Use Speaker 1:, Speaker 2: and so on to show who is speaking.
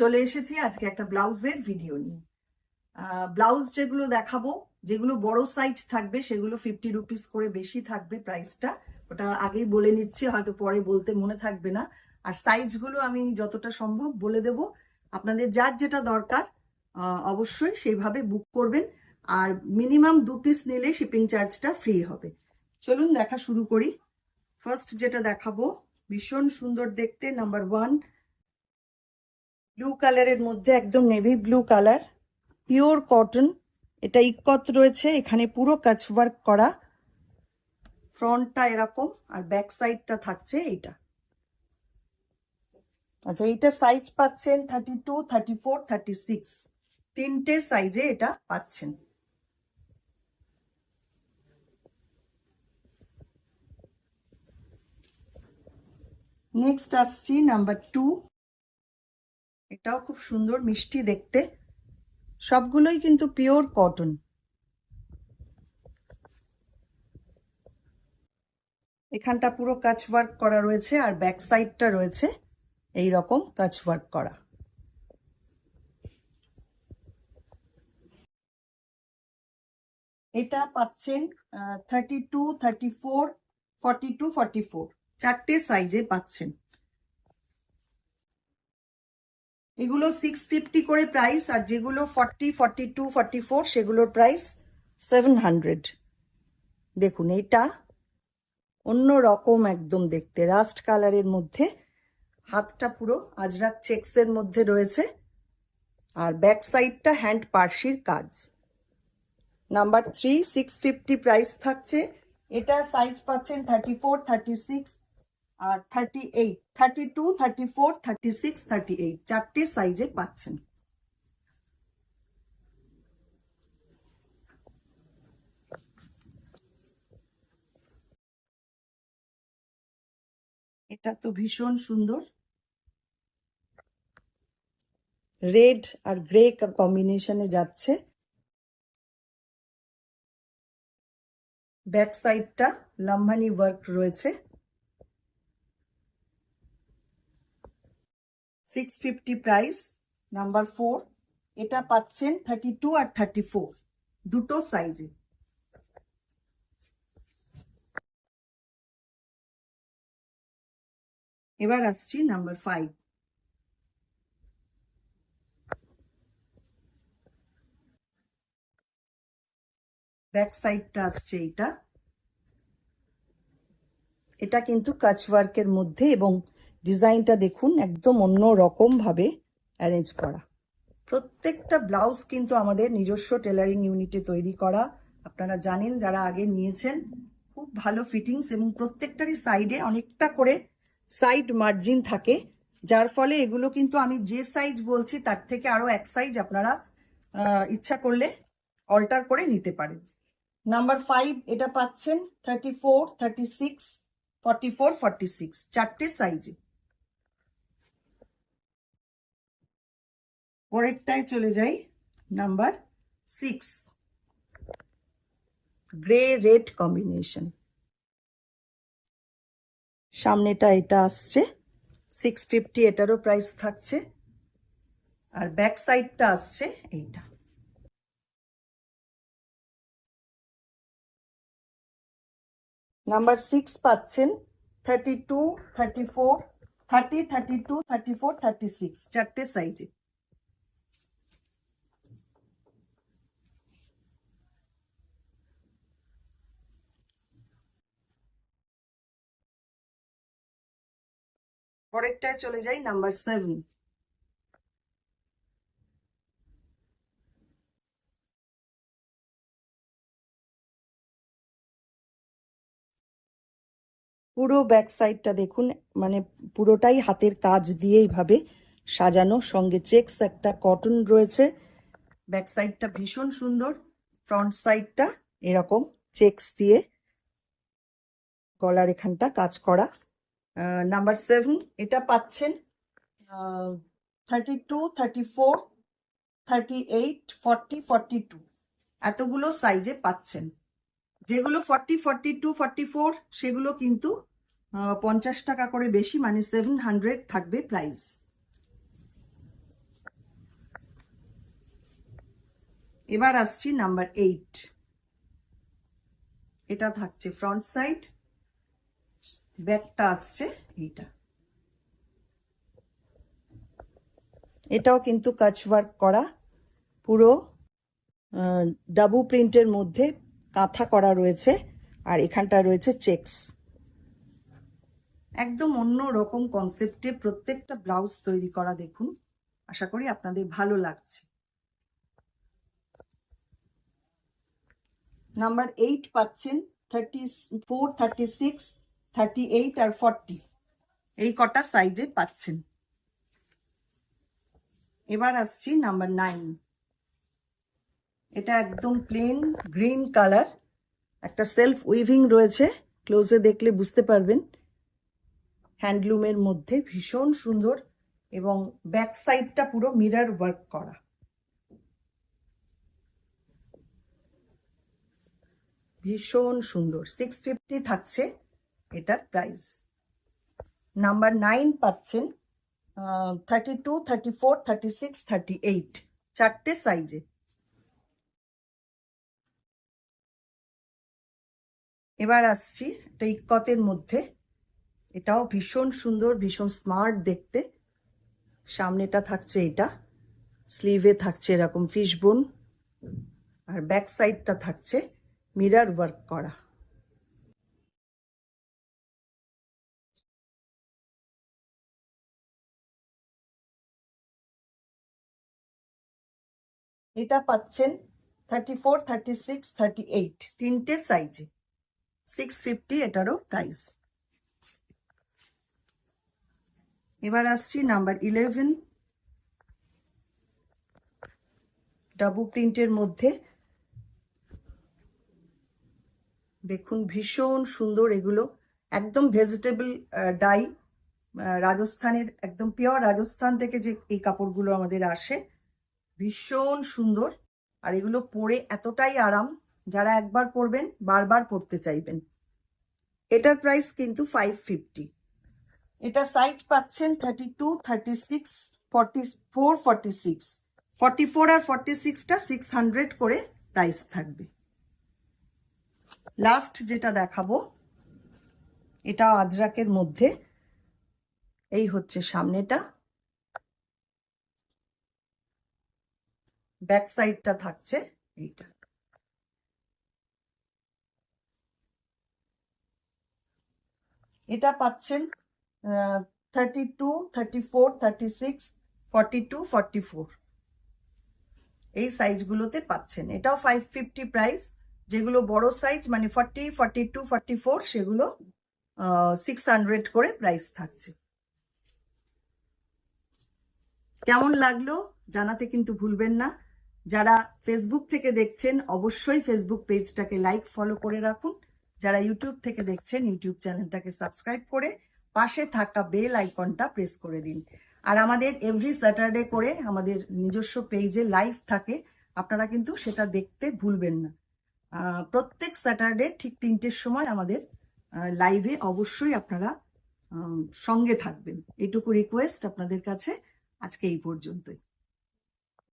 Speaker 1: চলে এসেছি আজকে একটা ব্লাউজের ভিডিও নিয়ে। ব্লাউজ যেগুলো দেখাবো, যেগুলো বড় সাইজ থাকবে সেগুলো 50 রুপিস করে বেশি থাকবে প্রাইসটা। ওটা আগেই বলে নিচ্ছি, হয়তো পরে বলতে মনে থাকবে না। আর সাইজগুলো আমি যতটা সম্ভব বলে দেব। আপনাদের যার যেটা দরকার অবশ্যই সেইভাবে বুক করবেন। আর মিনিমাম 2 পিস নিলে শিপিং চার্জটা ফ্রি হবে। চলুন দেখা শুরু করি। ফার্স্ট যেটা দেখাবো ভীষণ সুন্দর দেখতে, নাম্বার 1 ব্লু কালারের মধ্যে, একদম navy blue colour, pure cotton. এটা ইকত রয়েছে, এখানে পুরো কাজ ওয়ার্ক করা। ফ্রন্টটা এরকম আর ব্যাক সাইডটা থাকছে এইটা। আচ্ছা, এইটা সাইজ পাচ্ছেন 32, 34, 36, তিনটে সাইজে এটা পাচ্ছেন। নেক্সট আসছি নাম্বার 2। এটাও খুব সুন্দর মিষ্টি দেখতে, সবগুলোই কিন্তু পিওর কটন। এখানটা পুরো কাজ ওয়ার্ক করা রয়েছে আর ব্যাক সাইডটা রয়েছে এই রকম কাজ ওয়ার্ক করা। এটা পাচ্ছেন 32, 34, 42, 44, চারটে সাইজে পাচ্ছেন। এগুলো 650 করে প্রাইস, আর যেগুলো 40, 42, 44 সেগুলোর প্রাইস 700। দেখুন এটা অন্য রকম একদম দেখতে, রাস্ট কালারের মধ্যে, হাতটা পুরো আজরাক চেক্সের মধ্যে রয়েছে আর ব্যাক সাইডটা হ্যান্ড পার্সির কাজ। নাম্বার 3 650 প্রাইস থাকছে। এটা সাইজ পাচ্ছেন 34, 36 আর 38, 32, 34, 36, 38, চারটে সাইজে পাচ্ছেন। এটা তো ভীষণ সুন্দর, রেড আর গ্রে কম্বিনেশনে যাচ্ছে। ব্যাক সাইডটা লাম্বানি ওয়ার্ক রয়েছে। 650 প্রাইস। নাম্বার 4, এটা পাচ্ছেন 32 আর 34, দুটো সাইজে। এবার আসছি নাম্বার 5। ব্যাক সাইডটা আসছে এইটা। এটা কিন্তু কাচ ওয়ার্কের মধ্যে, এবং ডিজাইনটা দেখুন একদম অন্য রকম ভাবে অ্যারেঞ্জ করা। প্রত্যেকটা ব্লাউজ কিন্তু আমাদের নিজস্ব টেলারিং ইউনিটে তৈরি করা। আপনারা জানেন যারা আগে নিয়েছেন, খুব ভালো ফিটিংস, এবং প্রত্যেকটারই সাইডে অনেকটা করে সাইড মার্জিন থাকে, যার ফলে এগুলো কিন্তু আমি যে সাইজ বলছি তার থেকে আরো এক সাইজ আপনারা ইচ্ছা করলে অল্টার করে নিতে পারেন। নাম্বার 5, এটা পাচ্ছেন 34, 36, 44, 46, চারটে সাইজে। পরেরটায় চলে যাই, নাম্বার 6, গ্রে রেড কম্বিনেশন। সামনেটা এটা আসছে 650, এটারও প্রাইস থাকছে। আর ব্যাক সাইডটা আসছে এইটা। নাম্বার 6 পাচ্ছেন 32, 34, 30, 32, 34, 36, চারটে সাইজে। পরেরটায় চলে যাই, নাম্বার 7। পুরো ব্যাক সাইডটা দেখুন, মানে পুরোটাই হাতের কাজ দিয়ে এইভাবে সাজানো, সঙ্গে চেক্স একটা কটন রয়েছে। ব্যাক সাইডটা ভীষণ সুন্দর, ফ্রন্ট সাইডটা এরকম চেক্স দিয়ে গলার এখানটা কাজ করা। নাম্বার 7, এটা পাচ্ছেন 32, 34, 38, 40, 42, এতগুলো সাইজে পাচ্ছেন। যেগুলো 40, 42, 44 সেগুলো কিন্তু 50 টাকা করে বেশি, মানে 700 থাকবে প্রাইস। এবার আসছি নাম্বার 8। এটা থাকছে ফ্রন্ট সাইড, ব্যাকটা আসছে এইটা। এটাও কিন্তু কাচ ওয়ার্ক করা, পুরো ডাবু প্রিন্টের মধ্যে কাঁথা করা রয়েছে, আর এখানটা রয়েছে চেকস। একদম অন্য রকম কনসেপ্টে প্রত্যেকটা ব্লাউজ তৈরি করা, দেখুন। আশা করি আপনাদের ভালো লাগছে। নাম্বার 8 পাচ্ছেন 34, 36, 38 আর 40, এই কটা সাইজে পাচ্ছেন। এবার আসছি নাম্বার 9। এটা একদম প্লেন গ্রিন কালার, একটা সেলফ উইভিং রয়েছে, ক্লোজে দেখলে বুঝতে পারবেন। হ্যান্ডলুমের মধ্যে ভীষণ সুন্দর, এবং ব্যাক সাইডটা পুরো মিরর ওয়ার্ক করা। ভীষণ সুন্দর। 650 থাকছে এটার প্রাইস। নাম্বার 9 পাচ্ছেন 32, 34, 36, 38, চারটে সাইজে। এবার আসছি একটা ইক্কতের মধ্যে, এটাও ভীষণ সুন্দর, ভীষণ স্মার্ট দেখতে। সামনেটা থাকছে এটা, স্লিভে থাকছে এরকম ফিশবোন, আর ব্যাক সাইডটা থাকছে মিরর ওয়ার্ক করা। এটা পাচ্ছেন 34, 36, 38, তিনটে সাইজে। 650 এটারও প্রাইস। এবার আসছি নাম্বার 11, ডাবু প্রিন্টের মধ্যে। দেখুন ভীষণ সুন্দর এগুলো, একদম ভেজিটেবল ডাই, রাজস্থানের একদম পিওর রাজস্থান থেকে যে এই কাপড়গুলো আমাদের আসে, ভীষণ সুন্দর। আর এগুলো পরে এতটাই আরাম, যারা একবার পরবেন বারবার পরতে চাইবেন। এটার প্রাইস কিন্তু 550। এটা সাইজ পাচ্ছেন 32, 36, 44, 46, 44 আর 46টা 600 করে প্রাইস থাকবে। লাস্ট যেটা দেখাবো, এটা আজরাকের মধ্যে। এই হচ্ছে সামনেটা, ব্যাক সাইডটা থাকছে এইটা। এটা পাচ্ছেন 32, 34, 36, 42, 44, এই সাইজগুলোতে পাচ্ছেন। এটাও 550 প্রাইস। যেগুলো বড় সাইজ মানে 40, 42, 44, সেগুলো 600 করে প্রাইস থাকছে। কেমন লাগলো জানাতে কিন্তু ভুলবেন না। যারা ফেসবুক থেকে দেখছেন অবশ্যই ফেসবুক পেজটাকে লাইক ফলো করে রাখুন। যারা ইউটিউব থেকে দেখছেন ইউটিউব চ্যানেলটাকে সাবস্ক্রাইব করে পাশে থাকা বেল আইকনটা প্রেস করে দিন। আর আমাদের এভরি স্যাটারডে করে আমাদের নিজস্ব পেজে লাইভ থাকে, আপনারা কিন্তু সেটা দেখতে ভুলবেন না। প্রত্যেক স্যাটারডে ঠিক 3টের সময় আমাদের লাইভে অবশ্যই আপনারা সঙ্গে থাকবেন, এটুকু রিকোয়েস্ট আপনাদের কাছে। আজকে এই পর্যন্তই।